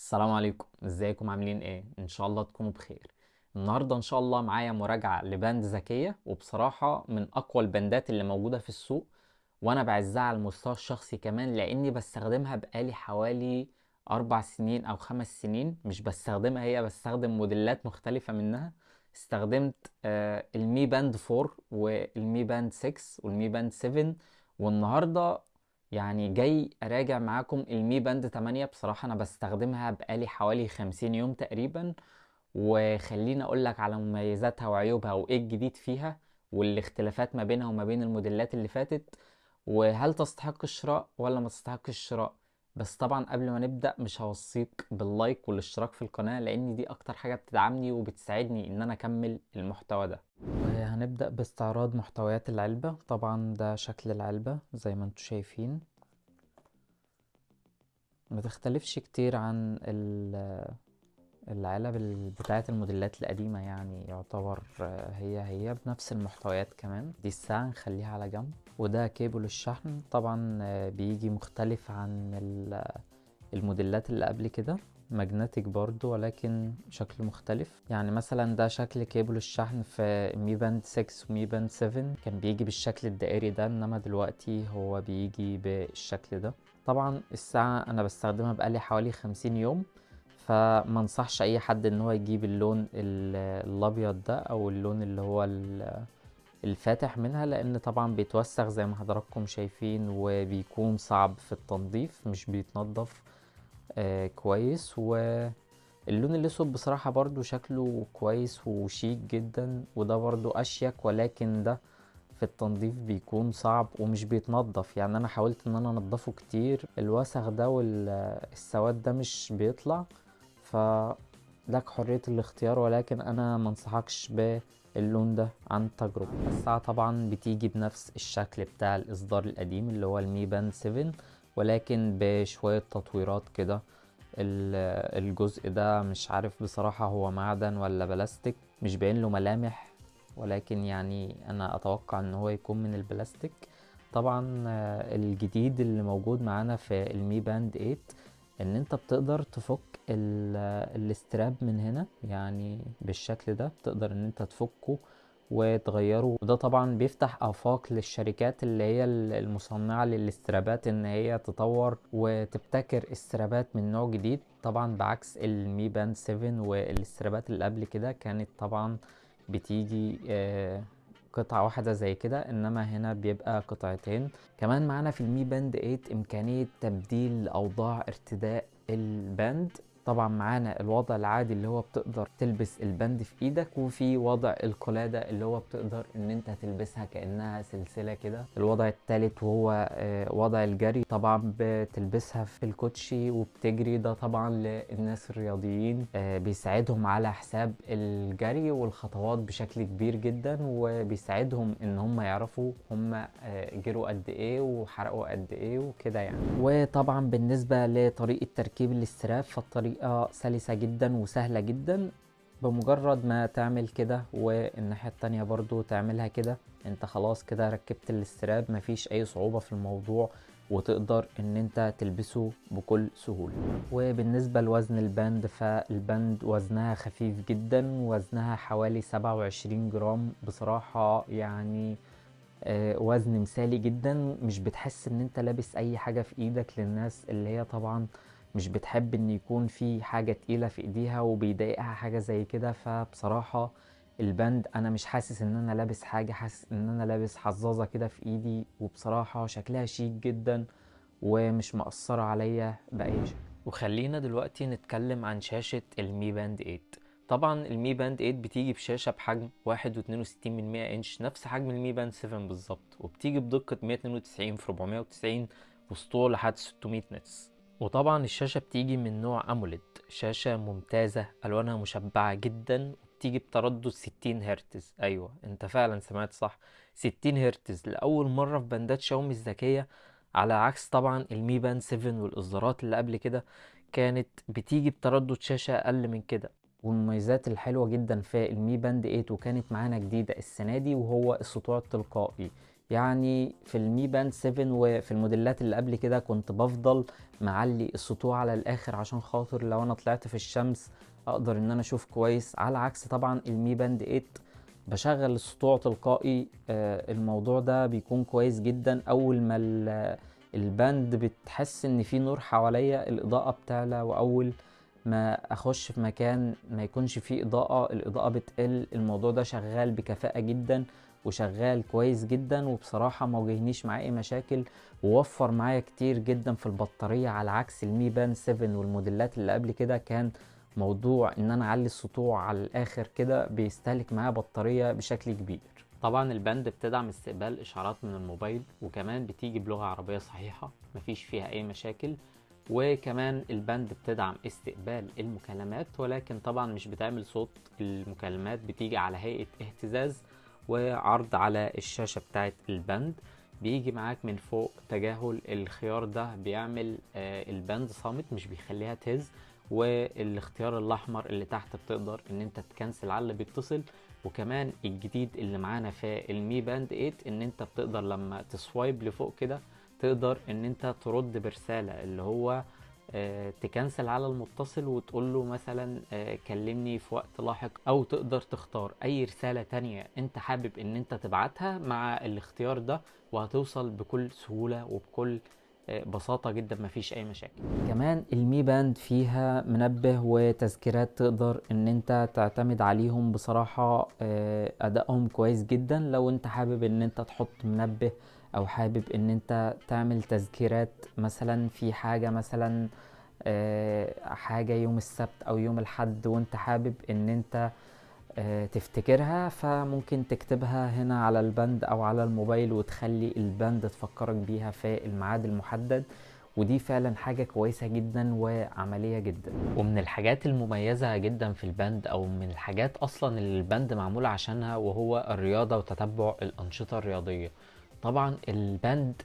السلام عليكم، ازيكم؟ عاملين ايه؟ ان شاء الله تكونوا بخير. النهارده ان شاء الله معايا مراجعة لباند ذكية، وبصراحة من اقوى الباندات اللي موجودة في السوق، وانا بعزها على المستوى الشخصي كمان لاني بستخدمها بقالي حوالي 4 سنين او 5 سنين. مش بستخدمها هي، بستخدم موديلات مختلفة منها. استخدمت المي باند 4 والمي باند 6 والمي باند 7، والنهارده يعني جاي اراجع معاكم المي باند 8. بصراحة انا بستخدمها بقالي حوالي 50 يوم تقريبا، وخليني اقول لك على مميزاتها وعيوبها وايه الجديد فيها والاختلافات ما بينها وما بين الموديلات اللي فاتت، وهل تستحق الشراء ولا ما تستحقش الشراء. بس طبعا قبل ما نبدأ مش هوصيك باللايك والاشتراك في القناة، لان دي اكتر حاجة بتدعمني وبتساعدني ان انا اكمل المحتوى ده. وهنبدأ باستعراض محتويات العلبة. طبعا ده شكل العلبة زي ما انتم شايفين، ما تختلفش كتير عن العلب بتاعة الموديلات القديمة، يعني يعتبر هي بنفس المحتويات. كمان دي الساعة نخليها على جنب، وده كيبل الشحن. طبعا بيجي مختلف عن الموديلات اللي قبل كده، ماجنتيك برضو ولكن شكل مختلف. يعني مثلا ده شكل كيبل الشحن في مي باند 6 ومي باند 7، كان بيجي بالشكل الدائري ده، انما دلوقتي هو بيجي بالشكل ده. طبعا الساعة انا بستخدمها بقالي حوالي 50 يوم، فما انصحش اي حد ان هو يجيب اللون الابيض ده او اللون اللي هو الفاتح منها، لان طبعا بيتوسخ زي ما حضراتكم شايفين، وبيكون صعب في التنظيف، مش بيتنضف كويس. واللون الاسود بصراحة برضو شكله كويس وشيك جدا، وده برضو اشيك، ولكن ده في التنظيف بيكون صعب ومش بيتنضف. يعني انا حاولت ان انا انضفه كتير، الوسخ ده والسواد ده مش بيطلع. فلك حرية الاختيار، ولكن انا منصحكش باللون ده عن تجربة. الساعة طبعا بتيجي بنفس الشكل بتاع الاصدار القديم اللي هو المي باند 7، ولكن بشوية تطويرات كده. الجزء ده مش عارف بصراحة هو معدن ولا بلاستيك، مش باين له ملامح، ولكن يعني انا اتوقع ان هو يكون من البلاستيك. طبعا الجديد اللي موجود معانا في المي باند 8 ان انت بتقدر تفك الاستراب من هنا، يعني بالشكل ده بتقدر ان انت تفكه وتغيره. وده طبعا بيفتح آفاق للشركات اللي هي المصنعة للاسترابات ان هي تطور وتبتكر استرابات من نوع جديد، طبعا بعكس المي باند 7 والاسترابات اللي قبل كده كانت طبعا بتيجي قطعة واحدة زي كده، انما هنا بيبقى قطعتين. كمان معانا في المي باند 8 امكانية تبديل اوضاع ارتداء الباند. طبعا معانا الوضع العادي اللي هو بتقدر تلبس البند في ايدك، وفي وضع القلادة اللي هو بتقدر ان انت تلبسها كأنها سلسلة كده. الوضع الثالث وهو وضع الجري، طبعا بتلبسها في الكوتشي وبتجري، ده طبعا للناس الرياضيين بيساعدهم على حساب الجري والخطوات بشكل كبير جدا، وبيساعدهم ان هم يعرفوا هم جروا قد ايه وحرقوا قد ايه وكده يعني. وطبعا بالنسبة لطريقة تركيب الاستراب، فالطريقة سلسة جدا وسهلة جدا. بمجرد ما تعمل كده والناحية التانية برضو تعملها كده، انت خلاص كده ركبت الاستراب، مفيش اي صعوبة في الموضوع، وتقدر ان انت تلبسه بكل سهولة. وبالنسبة لوزن الباند، فالباند وزنها خفيف جدا، وزنها حوالي 27 جرام. بصراحة يعني وزن مثالي جدا، مش بتحس ان انت لابس اي حاجة في ايدك، للناس اللي هي طبعا مش بتحب ان يكون في حاجة تقيلة في ايديها وبيضايقها حاجة زي كده. فبصراحة البند انا مش حاسس ان انا لابس حاجة، حاسس ان انا لابس حظاظة كده في ايدي، وبصراحة شكلها شيك جدا ومش مأثرة عليا بأي شيء. وخلينا دلوقتي نتكلم عن شاشة المي باند 8. طبعا المي باند 8 بتيجي بشاشة بحجم 1.62 انش، نفس حجم المي باند 7 بالظبط، وبتيجي بدقة 192 في 490 وسطوع لحد 600 نتس. وطبعا الشاشة بتيجي من نوع أموليد، شاشة ممتازة ألوانها مشبعة جدا، وبتيجي بتردد 60 هرتز. أيوة انت فعلا سمعت صح، 60 هرتز لأول مرة في باندات شاومي الذكية، على عكس طبعا المي باند 7 والإصدارات اللي قبل كده كانت بتيجي بتردد شاشة أقل من كده. والمميزات الحلوة جدا في المي باند 8 وكانت معانا جديدة السنة دي، وهو السطوع التلقائي. يعني في المي باند 7 وفي الموديلات اللي قبل كده كنت بفضل معلي السطوع على الاخر عشان خاطر لو انا طلعت في الشمس اقدر ان انا اشوف كويس، على عكس طبعا المي باند 8 بشغل السطوع تلقائي. الموضوع ده بيكون كويس جدا. اول ما الباند بتحس ان في نور حواليا الاضاءة بتعلى، واول ما اخش في مكان ما يكونش فيه اضاءة الاضاءة بتقل. الموضوع ده شغال بكفاءة جدا وشغال كويس جدا، وبصراحة ما واجهنيش معاه اي مشاكل، ووفر معايا كتير جدا في البطارية، على عكس المي بان 7 والموديلات اللي قبل كده كان موضوع ان انا اعلي السطوع على الاخر كده بيستهلك معايا بطارية بشكل كبير. طبعا الباند بتدعم استقبال اشعارات من الموبايل، وكمان بتيجي بلغة عربية صحيحة مفيش فيها اي مشاكل. وكمان الباند بتدعم استقبال المكالمات، ولكن طبعا مش بتعمل صوت. المكالمات بتيجي على هيئة اهتزاز وعرض على الشاشة بتاعت الباند. بيجي معاك من فوق تجاهل، الخيار ده بيعمل الباند صامت مش بيخليها تهز. والاختيار الاحمر اللي تحت بتقدر ان انت تكنسل على اللي بيتصل. وكمان الجديد اللي معانا في المي باند 8 ان انت بتقدر لما تسوايب لفوق كده تقدر ان انت ترد برسالة، اللي هو تكنسل على المتصل وتقول له مثلا كلمني في وقت لاحق، او تقدر تختار اي رسالة تانية انت حابب ان انت تبعتها مع الاختيار ده، وهتوصل بكل سهولة وبكل بساطة جدا مفيش اي مشاكل. كمان المي باند فيها منبه وتذكيرات تقدر ان انت تعتمد عليهم. بصراحة ادائهم كويس جدا. لو انت حابب ان انت تحط منبه او حابب ان انت تعمل تذكيرات مثلا في حاجة، مثلا حاجة يوم السبت او يوم الحد وانت حابب ان انت تفتكرها، فممكن تكتبها هنا على البند او على الموبايل وتخلي البند تفكرك بيها في الميعاد المحدد. ودي فعلا حاجة كويسة جدا وعملية جدا. ومن الحاجات المميزة جدا في البند، او من الحاجات اصلا اللي البند معمول عشانها، وهو الرياضة وتتبع الانشطة الرياضية. طبعا البند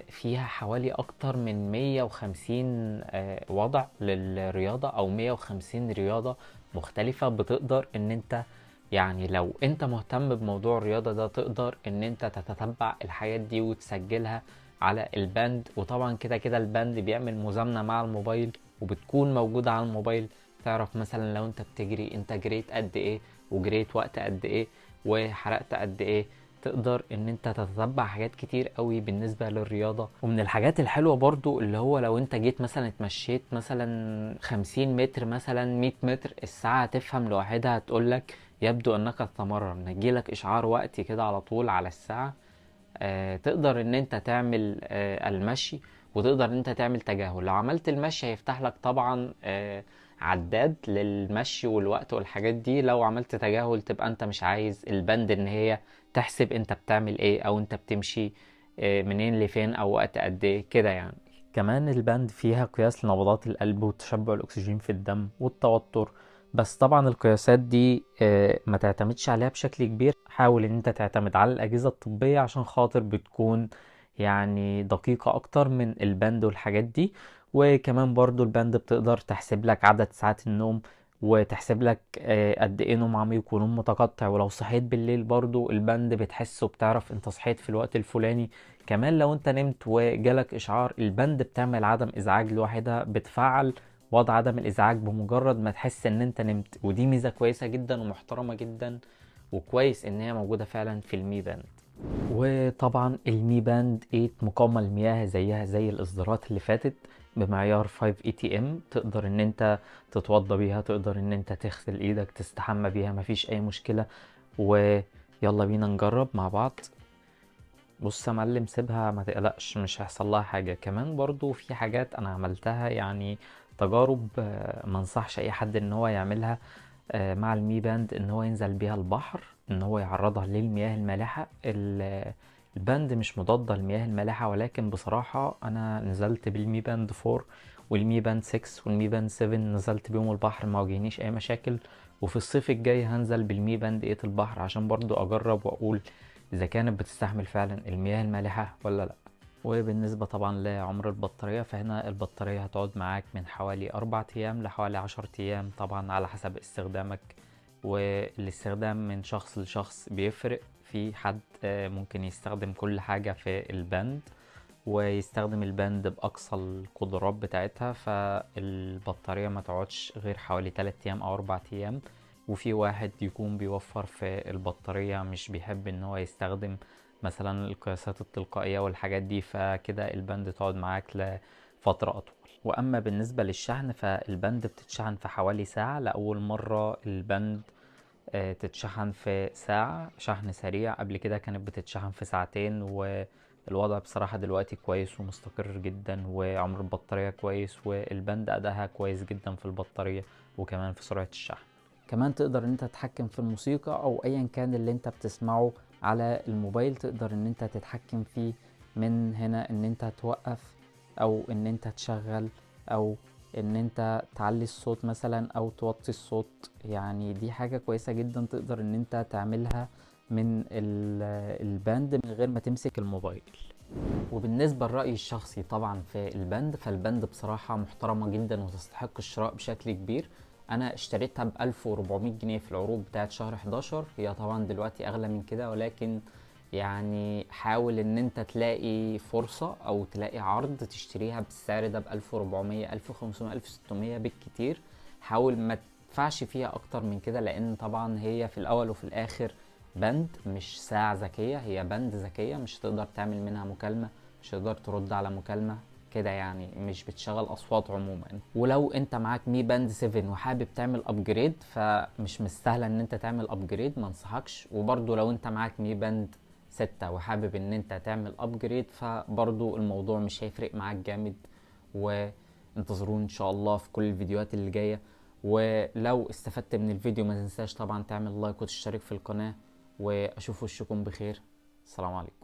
فيها حوالي اكتر من 150 وضع للرياضة، او 150 رياضة مختلفة. بتقدر ان انت يعني لو انت مهتم بموضوع الرياضة ده تقدر ان انت تتتبع الحاجات دي وتسجلها على البند. وطبعا كده كده البند بيعمل مزامنة مع الموبايل وبتكون موجودة على الموبايل. تعرف مثلا لو انت بتجري انت جريت قد ايه وجريت وقت قد ايه وحرقت قد ايه. تقدر ان انت تتتبع حاجات كتير قوي بالنسبة للرياضة. ومن الحاجات الحلوة برضو اللي هو لو انت جيت مثلا اتمشيت مثلا 50 متر مثلا 100 متر، الساعة تفهم لوحدها تقولك يبدو انك تتمرن، يجيلك اشعار وقتي كده على طول على الساعة. تقدر ان انت تعمل المشي، وتقدر ان انت تعمل تجاهل. لو عملت المشي هيفتح لك طبعا عداد للمشي والوقت والحاجات دي. لو عملت تجاهل تبقى انت مش عايز البند ان هي تحسب انت بتعمل ايه او انت بتمشي منين لفين او وقت قد ايه كده يعني. كمان البند فيها قياس لنبضات القلب وتشبع الاكسجين في الدم والتوتر. بس طبعا القياسات دي ما تعتمدش عليها بشكل كبير. حاول ان انت تعتمد على الاجهزة الطبية عشان خاطر بتكون يعني دقيقة اكتر من البند والحاجات دي. وكمان برضو البند بتقدر تحسب لك عدد ساعات النوم، وتحسب لك قد ايه نوم عميق ونوم متقطع. ولو صحيت بالليل برضو البند بتحس وبتعرف انت صحيت في الوقت الفلاني. كمان لو انت نمت وجالك اشعار البند بتعمل عدم ازعاج لوحدها، بتفعل وضع عدم الازعاج بمجرد ما تحس ان انت نمت. ودي ميزة كويسة جدا ومحترمة جدا، وكويس ان هي موجودة فعلا في المي باند. وطبعا المي باند 8 مقاومة للمياه زيها زي الاصدارات اللي فاتت بمعيار 5 اي تي ام. تقدر ان انت تتوضى بيها، تقدر ان انت تغسل ايدك تستحمى بيها، مفيش اي مشكلة. ويلا بينا نجرب مع بعض. بص يا معلم سيبها ما تقلقش مش هيحصل لها حاجة. كمان برضو في حاجات انا عملتها يعني تجارب ما انصحش اي حد ان هو يعملها مع المي باند، ان هو ينزل بيها البحر، ان هو يعرضها للمياه المالحة. الباند مش مضادة للمياه المالحة، ولكن بصراحة انا نزلت بالمي باند 4 والمي باند 6 والمي باند 7 نزلت بيهم البحر ما واجهنيش اي مشاكل. وفي الصيف الجاي هنزل بالمي باند 8 البحر عشان برضو اجرب واقول اذا كانت بتستحمل فعلا المياه المالحة ولا لا. وبالنسبة طبعا لعمر البطارية، فهنا البطارية هتقعد معاك من حوالي 4 أيام لحوالي 10 أيام طبعا على حسب استخدامك. والاستخدام من شخص لشخص بيفرق في حد ممكن يستخدم كل حاجة في البند ويستخدم البند بأقصى القدرات بتاعتها، فالبطارية ما تقعدش غير حوالي 3 أيام أو 4 أيام. وفي واحد يكون بيوفر في البطارية، مش بيحب ان هو يستخدم مثلا القياسات التلقائية والحاجات دي، فكده البند تقعد معاك لفترة أطول. وأما بالنسبة للشحن، فالبند بتتشحن في حوالي ساعة. لأول مرة البند تتشحن في ساعة شحن سريع، قبل كده كانت بتتشحن في ساعتين، والوضع بصراحة دلوقتي كويس ومستقر جدا، وعمر البطارية كويس، والبند أداها كويس جدا في البطارية وكمان في سرعة الشحن. كمان تقدر ان انت تتحكم في الموسيقى او ايا كان اللي انت بتسمعه على الموبايل، تقدر ان انت تتحكم فيه من هنا، ان انت توقف او ان انت تشغل او ان انت تعلي الصوت مثلا او توطي الصوت. يعني دي حاجة كويسة جدا تقدر ان انت تعملها من الباند من غير ما تمسك الموبايل. وبالنسبة لرأيي الشخصي طبعا في البند، فالبند بصراحة محترمة جدا وتستحق الشراء بشكل كبير. انا اشتريتها ب 1400 جنيه في العروض بتاعت شهر 11. هي طبعا دلوقتي اغلى من كده، ولكن يعني حاول ان انت تلاقي فرصة او تلاقي عرض تشتريها بالسعر ده ب 1400 1500 1600 بالكتير. حاول ما تدفعش فيها اكتر من كده، لان طبعا هي في الاول وفي الاخر بند مش ساعة ذكية، هي بند ذكية مش هتقدر تعمل منها مكالمة، مش هتقدر ترد على مكالمة كده، يعني مش بتشغل اصوات عموما. ولو انت معاك مي باند 7 وحابب تعمل ابجريد، فمش مستاهله ان انت تعمل ابجريد، ما انصحكش. وبرضو لو انت معاك مي باند 6 وحابب ان انت تعمل ابجريد، فبرضو الموضوع مش هيفرق معاك جامد. وانتظرون ان شاء الله في كل الفيديوهات اللي جايه. ولو استفدت من الفيديو ما تنساش طبعا تعمل لايك وتشترك في القناه، واشوف وشكم بخير. السلام عليكم.